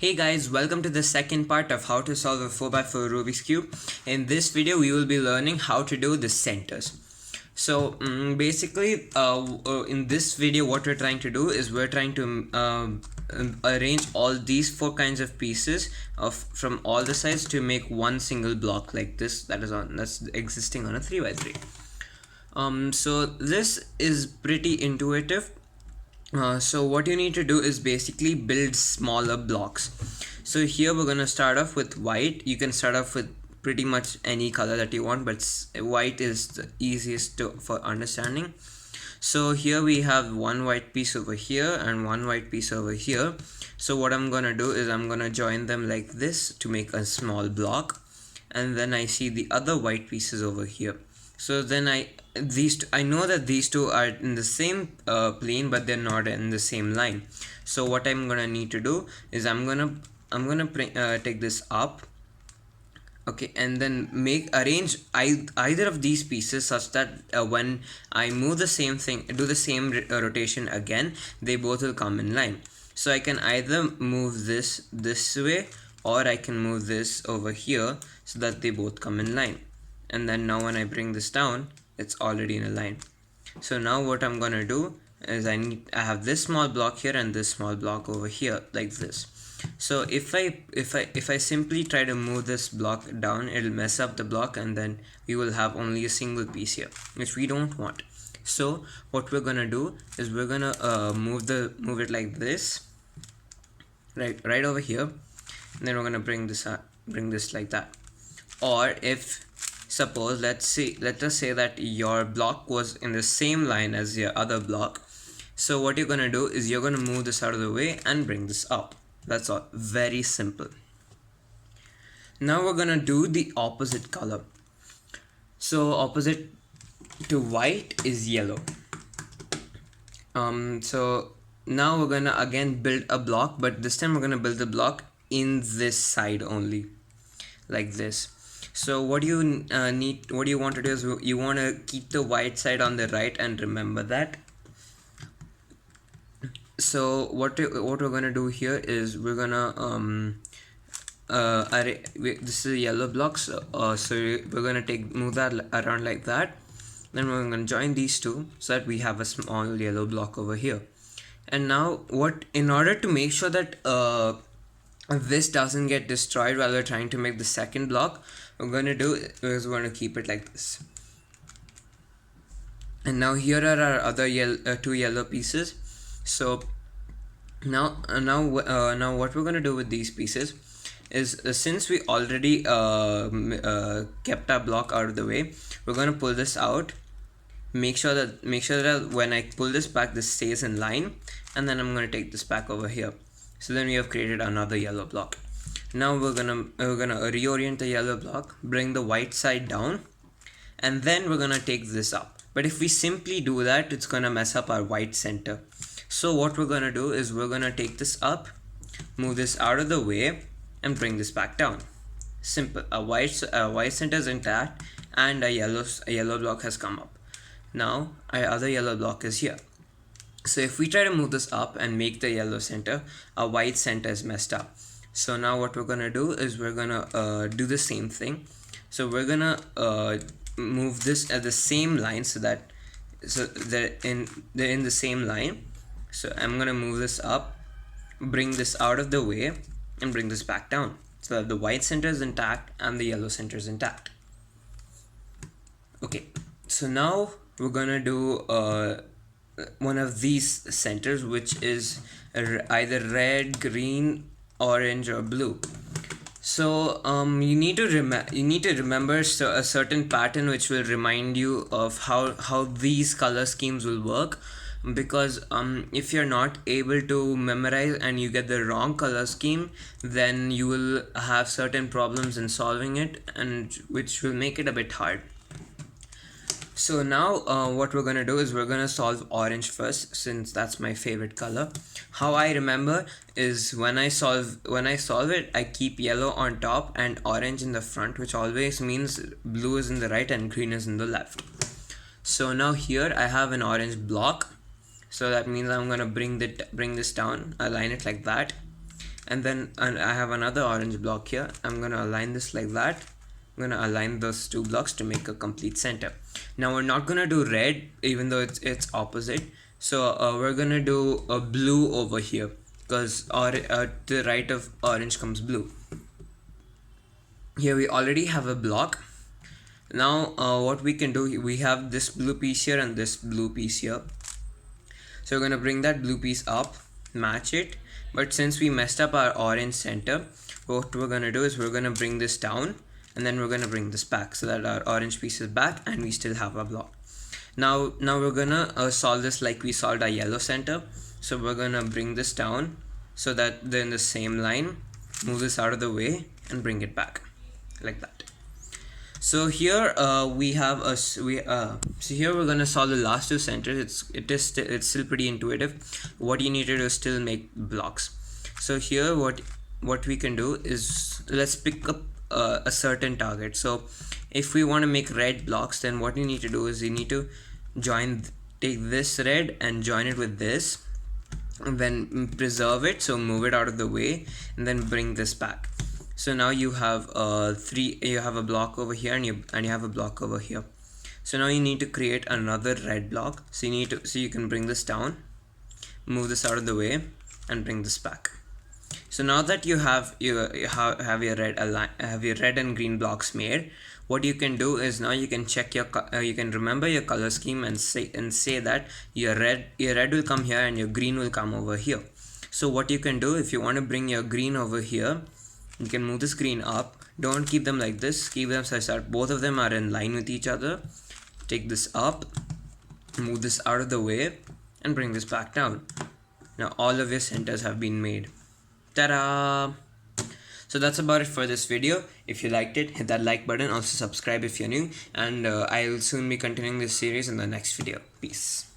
Hey guys, welcome to the second part of how to solve a 4x4 Rubik's Cube. In this video, we will be learning how to do the centers. So basically, in this video, what we're trying to do is we're trying to arrange all these four kinds of pieces from all the sides to make one single block like this that's existing on a 3x3. So this is pretty intuitive. So what you need to do is basically build smaller blocks. So here we're gonna start off with white. You can start off with pretty much any color that you want, but white is the easiest for understanding. So here we have one white piece over here and one white piece over here. So what I'm gonna do is I'm gonna join them like this to make a small block, and then I see the other white pieces over here. So then I know that these two are in the same plane, but they're not in the same line. So what I'm gonna need to do is I'm gonna take this up, okay, and then arrange either of these pieces such that when I move the same thing, do the same rotation again, they both will come in line. So I can either move this way, or I can move this over here so that they both come in line. And then now when I bring this down, it's already in a line. So now what I'm gonna do is I have this small block here and this small block over here like this. So if I simply try to move this block down, it'll mess up the block, and then we will have only a single piece here, which we don't want. So what we're gonna do is we're gonna move it like this, right over here, and then we're gonna bring this like that. Or if suppose let us say that your block was in the same line as your other block, so what you're gonna do is you're gonna move this out of the way and bring this up. That's all. Very simple. Now we're gonna do the opposite color. So opposite to white is yellow. So now we're gonna again build a block, but this time we're gonna build the block in this side only, like this. So what you want to do is you want to keep the white side on the right, and remember that. So what we're gonna do here is we're gonna this is a yellow block, so we're gonna move that around like that. Then we're gonna join these two so that we have a small yellow block over here. And now in order to make sure that this doesn't get destroyed while we're trying to make the second block, we're going to do is we're going to keep it like this. And now here are our other two yellow pieces. So now what we're going to do with these pieces is since we already kept our block out of the way, we're going to pull this out. Make sure that when I pull this back, this stays in line, and then I'm going to take this back over here. So then we have created another yellow block. Now we're gonna reorient the yellow block, bring the white side down, and then we're gonna take this up. But if we simply do that, it's gonna mess up our white center. So what we're gonna do is we're gonna take this up, move this out of the way, and bring this back down. Simple. A white center is intact, and a yellow block has come up. Now our other yellow block is here. So if we try to move this up and make the yellow center, our white center is messed up. So now what we're gonna do is we're gonna do the same thing. So we're gonna move this at the same line they're in the same line. So I'm gonna move this up, bring this out of the way, and bring this back down so that the white center is intact and the yellow center is intact. Okay, so now we're gonna do one of these centers, which is either red, green, orange, or blue. So you need to remember a certain pattern which will remind you of how these color schemes will work, because if you're not able to memorize and you get the wrong color scheme, then you will have certain problems in solving it, and which will make it a bit hard. So now what we're gonna do is we're gonna solve orange first, since that's my favorite color. How I remember is when I solve it, I keep yellow on top and orange in the front, which always means blue is in the right and green is in the left. So now here I have an orange block, so that means I'm gonna bring this down, align it like that, and I have another orange block here. I'm gonna align this like that. I'm gonna align those two blocks to make a complete center. Now we're not gonna do red, even though it's opposite. So we're gonna do a blue over here, because to the right of orange comes blue. Here we already have a block. Now what we can do, we have this blue piece here and this blue piece here. So we're gonna bring that blue piece up, match it. But since we messed up our orange center, what we're gonna do is we're gonna bring this down, and then we're gonna bring this back so that our orange piece is back and we still have our block. Now we're gonna solve this like we solved our yellow center. So we're gonna bring this down so that they're in the same line, move this out of the way and bring it back like that. So here we have a so here we're gonna solve the last two centers. It's still pretty intuitive. What you need to do is still make blocks. So here what we can do is, let's pick up a certain target. So if we want to make red blocks, then what you need to do is you need to take this red and join it with this, and then preserve it, so move it out of the way and then bring this back. So now you have you have a block over here and you have a block over here. So now you need to create another red block. So you can bring this down, move this out of the way and bring this back. So now that you have your red and green blocks made, what you can do is now you can check your you can remember your color scheme and say that your red will come here and your green will come over here. So what you can do, if you want to bring your green over here, you can move this green up. Don't keep them like this, keep them such that both of them are in line with each other. Take this up, move this out of the way and bring this back down. Now all of your centers have been made. Ta-da! So that's about it for this video. If you liked it, hit that like button. Also subscribe if you're new, and I will soon be continuing this series in the next video. Peace.